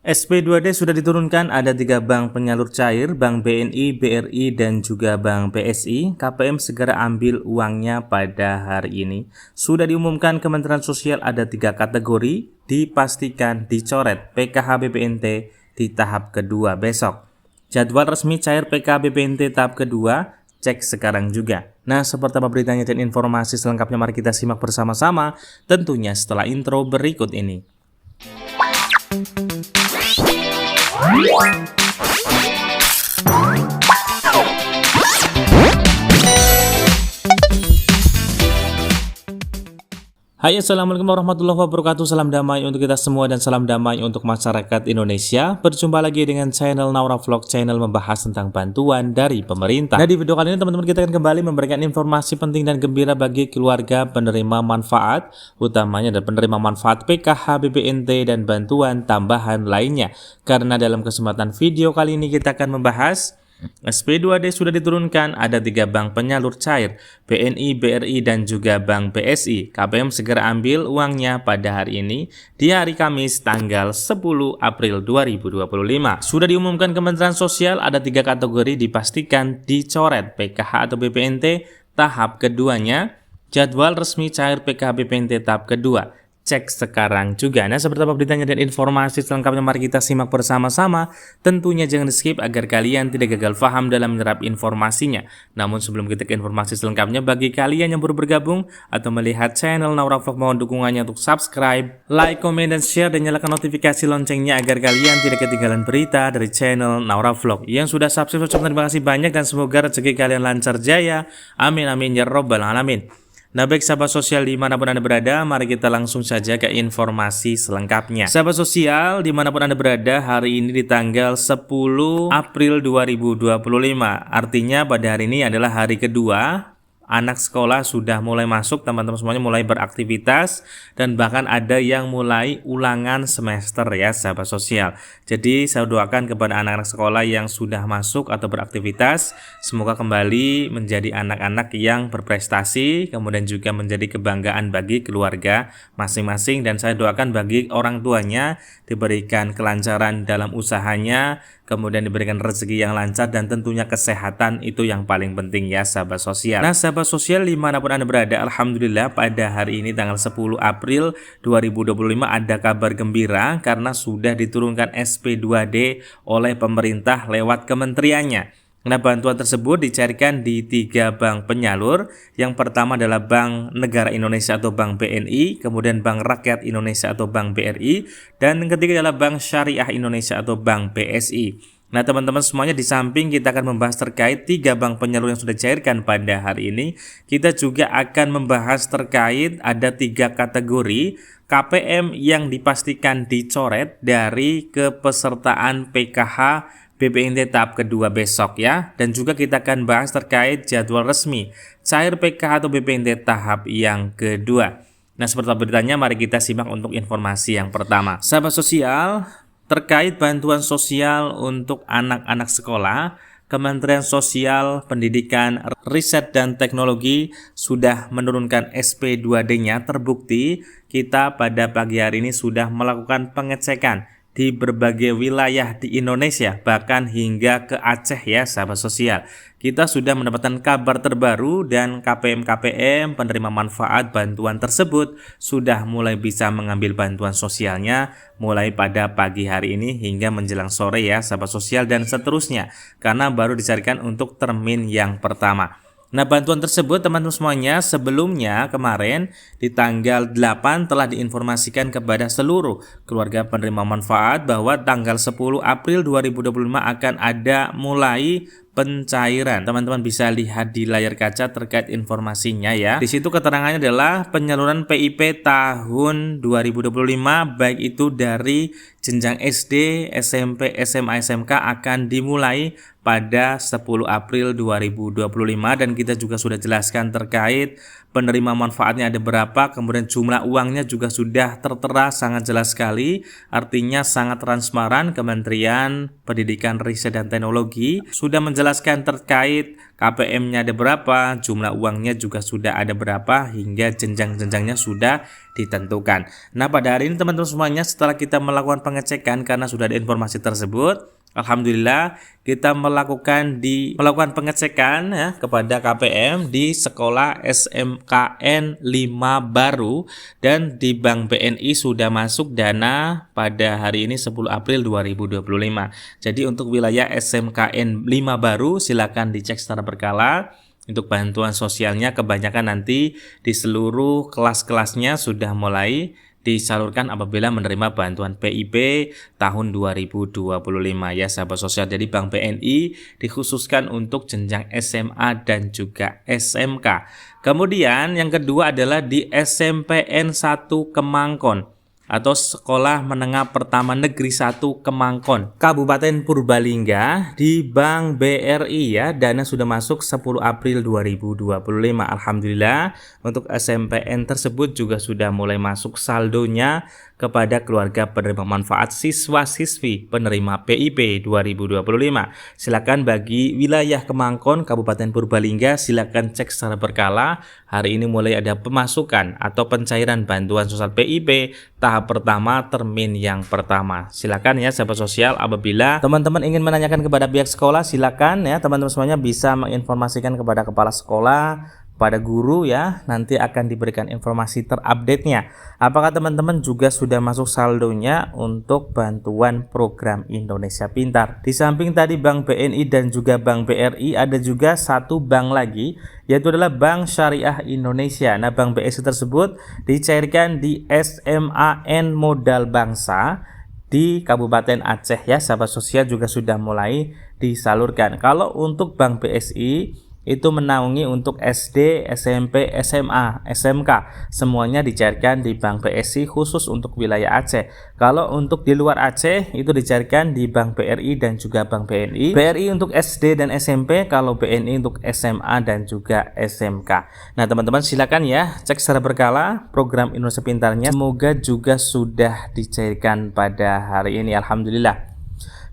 SP2D sudah diturunkan, ada 3 bank penyalur cair, Bank BNI, BRI, dan juga Bank BSI. KPM segera ambil uangnya pada hari ini. Sudah diumumkan Kementerian Sosial ada 3 kategori, dipastikan dicoret PKH BPNT di tahap kedua besok. Jadwal resmi cair PKH BPNT tahap kedua, cek sekarang juga. Nah, seperti apa beritanya dan informasi selengkapnya mari kita simak bersama-sama, tentunya setelah intro berikut ini. Hai, assalamualaikum warahmatullahi wabarakatuh. Salam damai untuk kita semua dan salam damai untuk masyarakat Indonesia. Berjumpa lagi dengan channel Naura Vlog, channel membahas tentang bantuan dari pemerintah. Nah, di video kali ini teman-teman kita akan kembali memberikan informasi penting dan gembira bagi keluarga penerima manfaat, utamanya dan penerima manfaat PKH BPNT dan bantuan tambahan lainnya. Karena dalam kesempatan video kali ini kita akan membahas SP2D sudah diturunkan, ada 3 bank penyalur cair, BNI, BRI, dan juga Bank BSI. KPM segera ambil uangnya pada hari ini, di hari Kamis tanggal 10 April 2025. Sudah diumumkan Kementerian Sosial ada 3 kategori dipastikan dicoret PKH atau BPNT tahap keduanya. Jadwal resmi cair PKH BPNT tahap kedua, cek sekarang juga. Nah, seperti apa beritanya dan informasi selengkapnya mari kita simak bersama-sama. Tentunya jangan di skip agar kalian tidak gagal paham dalam menyerap informasinya. Namun sebelum kita ke informasi selengkapnya, bagi kalian yang baru bergabung atau melihat channel Naura Vlog, mohon dukungannya untuk subscribe, like, komen, dan share, dan nyalakan notifikasi loncengnya agar kalian tidak ketinggalan berita dari channel Naura Vlog. Yang sudah subscribe, terima kasih banyak dan semoga rezeki kalian lancar jaya. Amin amin ya robbal alamin. Nah, baik sahabat sosial dimanapun Anda berada, mari kita langsung saja ke informasi selengkapnya. Sahabat sosial dimanapun Anda berada, hari ini di tanggal 10 April 2025. Artinya pada hari ini adalah hari kedua anak sekolah sudah mulai masuk, teman-teman semuanya mulai beraktivitas, dan bahkan ada yang mulai ulangan semester ya sahabat sosial. Jadi saya doakan kepada anak-anak sekolah yang sudah masuk atau beraktivitas, semoga kembali menjadi anak-anak yang berprestasi, kemudian juga menjadi kebanggaan bagi keluarga masing-masing, dan saya doakan bagi orang tuanya diberikan kelancaran dalam usahanya, kemudian diberikan rezeki yang lancar, dan tentunya kesehatan itu yang paling penting ya sahabat sosial. Nah, sahabat sosial dimanapun Anda berada, alhamdulillah pada hari ini tanggal 10 April 2025 ada kabar gembira karena sudah diturunkan SP2D oleh pemerintah lewat kementeriannya. Nah, bantuan tersebut dicairkan di 3 bank penyalur. Yang pertama adalah Bank Negara Indonesia atau Bank BNI, kemudian Bank Rakyat Indonesia atau Bank BRI, dan yang ketiga adalah Bank Syariah Indonesia atau Bank BSI. Nah, teman-teman semuanya, di samping kita akan membahas terkait 3 bank penyalur yang sudah dicairkan pada hari ini, kita juga akan membahas terkait ada 3 kategori KPM yang dipastikan dicoret dari kepesertaan PKH BPNT tahap kedua besok ya, dan juga kita akan bahas terkait jadwal resmi cair PKH atau BPNT tahap yang kedua. Nah, seperti beritanya mari kita simak untuk informasi yang pertama. Sahabat sosial, terkait bantuan sosial untuk anak-anak sekolah, Kementerian Sosial, Pendidikan, Riset, dan Teknologi sudah menurunkan SP2D-nya. Terbukti kita pada pagi hari ini sudah melakukan pengecekan di berbagai wilayah di Indonesia, bahkan hingga ke Aceh ya sahabat sosial. Kita sudah mendapatkan kabar terbaru dan KPM-KPM penerima manfaat bantuan tersebut sudah mulai bisa mengambil bantuan sosialnya mulai pada pagi hari ini hingga menjelang sore ya sahabat sosial, dan seterusnya karena baru dicarikan untuk termin yang pertama. Nah, bantuan tersebut teman-teman semuanya sebelumnya kemarin di tanggal 8 telah diinformasikan kepada seluruh keluarga penerima manfaat bahwa tanggal 10 April 2025 akan ada mulai pencairan. Teman-teman bisa lihat di layar kaca terkait informasinya ya. Di situ keterangannya adalah penyaluran PIP tahun 2025 baik itu dari jenjang SD, SMP, SMA, SMK akan dimulai pada 10 April 2025, dan kita juga sudah jelaskan terkait penerima manfaatnya ada berapa, kemudian jumlah uangnya juga sudah tertera sangat jelas sekali, artinya sangat transparan. Kementerian Pendidikan, Riset dan Teknologi sudah menjelaskan terkait KPM-nya ada berapa, jumlah uangnya juga sudah ada berapa, hingga jenjang-jenjangnya sudah ditentukan. Nah, pada hari ini teman-teman semuanya, setelah kita melakukan pengecekan karena sudah ada informasi tersebut, alhamdulillah kita melakukan pengecekan ya kepada KPM di sekolah SMKN 5 Baru, dan di Bank BNI sudah masuk dana pada hari ini 10 April 2025. Jadi untuk wilayah SMKN 5 Baru silakan dicek secara berkala. Untuk bantuan sosialnya kebanyakan nanti di seluruh kelas-kelasnya sudah mulai disalurkan apabila menerima bantuan PIP tahun 2025 ya sahabat sosial. Jadi Bank BNI dikhususkan untuk jenjang SMA dan juga SMK. Kemudian yang kedua adalah di SMPN 1 Kemangkon atau Sekolah Menengah Pertama Negeri 1 Kemangkon, Kabupaten Purbalingga, di Bank BRI ya. Dana sudah masuk 10 April 2025. Alhamdulillah untuk SMPN tersebut juga sudah mulai masuk saldonya kepada keluarga penerima manfaat siswa-siswi penerima PIP 2025. Silakan bagi wilayah Kemangkon, Kabupaten Purbalingga, silakan cek secara berkala. Hari ini mulai ada pemasukan atau pencairan bantuan sosial PIP tahap pertama termin yang pertama. Silakan ya sahabat sosial, apabila teman-teman ingin menanyakan kepada pihak sekolah, silakan ya teman-teman semuanya bisa menginformasikan kepada kepala sekolah, pada guru ya, nanti akan diberikan informasi terupdate-nya. Apakah teman-teman juga sudah masuk saldonya untuk bantuan program Indonesia Pintar? Di samping tadi Bank BNI dan juga Bank BRI, ada juga satu bank lagi, yaitu adalah Bank Syariah Indonesia. Nah, Bank BSI tersebut dicairkan di SMAN Modal Bangsa di Kabupaten Aceh ya, sahabat sosial, juga sudah mulai disalurkan. Kalau untuk Bank BSI itu menaungi untuk SD, SMP, SMA, SMK, semuanya dicairkan di Bank BSI khusus untuk wilayah Aceh. Kalau untuk di luar Aceh itu dicairkan di Bank BRI dan juga Bank BNI. BRI untuk SD dan SMP, kalau BNI untuk SMA dan juga SMK. Nah teman-teman silakan ya cek secara berkala program Indonesia Pintarnya, semoga juga sudah dicairkan pada hari ini, alhamdulillah.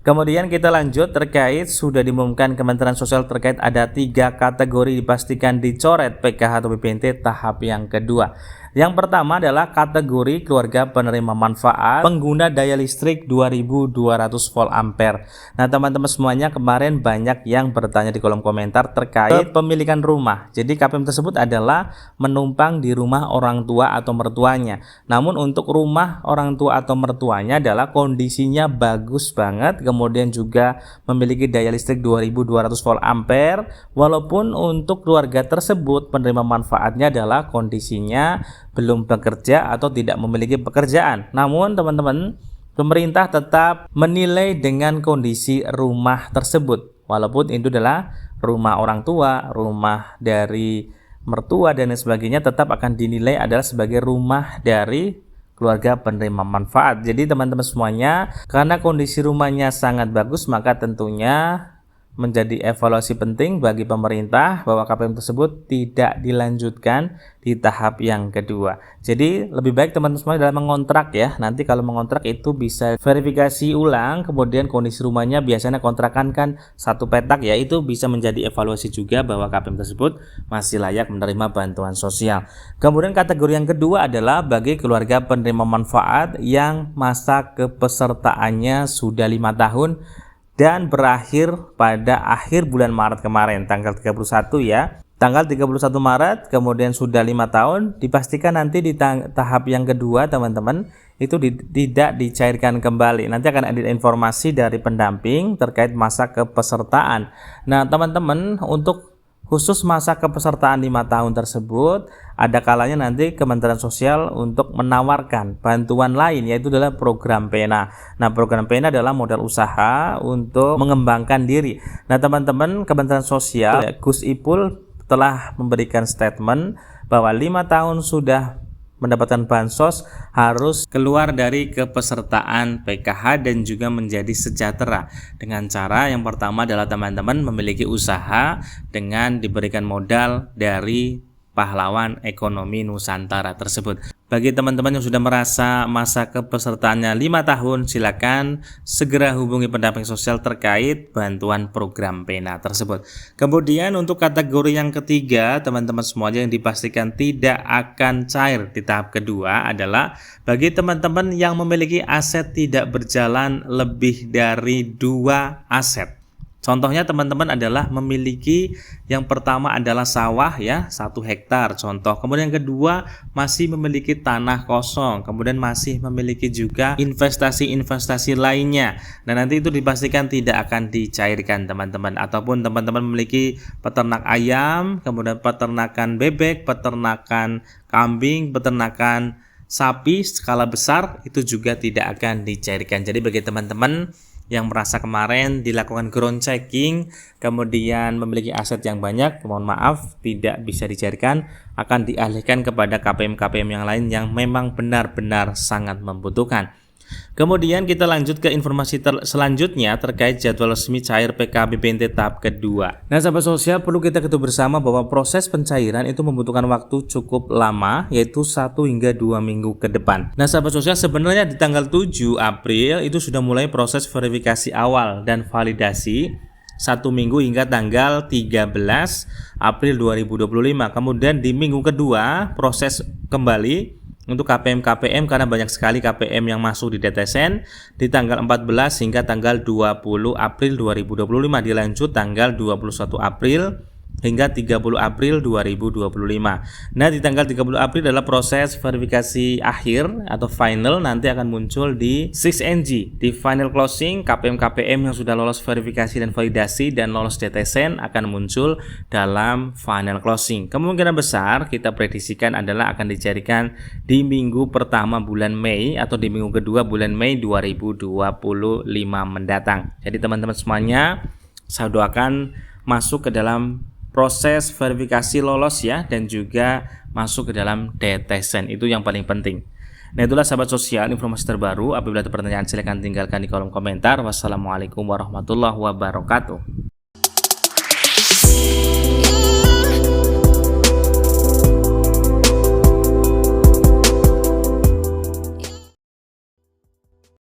Kemudian kita lanjut terkait sudah diumumkan Kementerian Sosial terkait ada 3 kategori dipastikan dicoret PKH atau BPNT tahap yang kedua. Yang pertama adalah kategori keluarga penerima manfaat pengguna daya listrik 2200 volt ampere. Nah teman-teman semuanya, kemarin banyak yang bertanya di kolom komentar terkait pemilikan rumah. Jadi KPM tersebut adalah menumpang di rumah orang tua atau mertuanya. Namun untuk rumah orang tua atau mertuanya adalah kondisinya bagus banget, kemudian juga memiliki daya listrik 2200 volt ampere. Walaupun untuk keluarga tersebut penerima manfaatnya adalah kondisinya belum bekerja atau tidak memiliki pekerjaan. Namun teman-teman, pemerintah tetap menilai dengan kondisi rumah tersebut. Walaupun itu adalah rumah orang tua, rumah dari mertua dan sebagainya, tetap akan dinilai adalah sebagai rumah dari keluarga penerima manfaat. Jadi teman-teman semuanya, karena kondisi rumahnya sangat bagus, maka tentunya menjadi evaluasi penting bagi pemerintah bahwa KPM tersebut tidak dilanjutkan di tahap yang kedua. Jadi lebih baik teman-teman semua dalam mengontrak ya. Nanti kalau mengontrak itu bisa verifikasi ulang, kemudian kondisi rumahnya, biasanya kontrakan kan satu petak ya, itu bisa menjadi evaluasi juga bahwa KPM tersebut masih layak menerima bantuan sosial. Kemudian kategori yang kedua adalah bagi keluarga penerima manfaat yang masa kepesertaannya sudah 5 tahun dan berakhir pada akhir bulan Maret kemarin, tanggal 31 ya. Tanggal 31 Maret, kemudian sudah 5 tahun, dipastikan nanti di tahap yang kedua teman-teman itu tidak dicairkan kembali. Nanti akan ada informasi dari pendamping terkait masa kepesertaan. Nah teman-teman, untuk khusus masa kepesertaan 5 tahun tersebut, ada kalanya nanti Kementerian Sosial untuk menawarkan bantuan lain, yaitu adalah program PENA. Nah program PENA adalah modal usaha untuk mengembangkan diri. Nah teman-teman, Kementerian Sosial, Gus Ipul telah memberikan statement bahwa 5 tahun sudah mendapatkan bansos harus keluar dari kepesertaan PKH dan juga menjadi sejahtera dengan cara yang pertama adalah teman-teman memiliki usaha dengan diberikan modal dari Pahlawan Ekonomi Nusantara tersebut. Bagi teman-teman yang sudah merasa masa kepesertaannya 5 tahun, silakan segera hubungi pendamping sosial terkait bantuan program PENA tersebut. Kemudian untuk kategori yang ketiga, teman-teman semuanya yang dipastikan tidak akan cair di tahap kedua adalah bagi teman-teman yang memiliki aset tidak berjalan lebih dari 2 aset. Contohnya teman-teman adalah memiliki yang pertama adalah sawah ya 1 hektar contoh, kemudian yang kedua masih memiliki tanah kosong, kemudian masih memiliki juga investasi-investasi lainnya. Nah nanti itu dipastikan tidak akan dicairkan teman-teman. Ataupun teman-teman memiliki peternak ayam, kemudian peternakan bebek, peternakan kambing, peternakan sapi skala besar, itu juga tidak akan dicairkan. Jadi bagi teman-teman yang merasa kemarin dilakukan ground checking kemudian memiliki aset yang banyak, mohon maaf tidak bisa dicairkan, akan dialihkan kepada KPM-KPM yang lain yang memang benar-benar sangat membutuhkan. Kemudian kita lanjut ke informasi selanjutnya terkait jadwal resmi cair PKBBNT tahap kedua. Nah sahabat sosial, perlu kita ketahui bersama bahwa proses pencairan itu membutuhkan waktu cukup lama, yaitu 1 hingga 2 minggu ke depan. Nah sahabat sosial, sebenarnya di tanggal 7 April itu sudah mulai proses verifikasi awal dan validasi 1 minggu hingga tanggal 13 April 2025. Kemudian di minggu kedua proses kembali untuk KPM-KPM karena banyak sekali KPM yang masuk di DTSN di tanggal 14 hingga tanggal 20 April 2025, dilanjut tanggal 21 April hingga 30 April 2025. Nah di tanggal 30 April adalah proses verifikasi akhir atau final, nanti akan muncul di 6NG. Di final closing, KPM-KPM yang sudah lolos verifikasi dan validasi dan lolos DTSN akan muncul dalam final closing. Kemungkinan besar kita prediksikan adalah akan dicarikan di minggu pertama bulan Mei atau di minggu kedua bulan Mei 2025 mendatang. Jadi teman-teman semuanya, saya doakan masuk ke dalam proses verifikasi lolos ya, dan juga masuk ke dalam DTSN, itu yang paling penting. Nah itulah sahabat sosial informasi terbaru. Apabila ada pertanyaan silahkan tinggalkan di kolom komentar. Wassalamualaikum warahmatullahi wabarakatuh.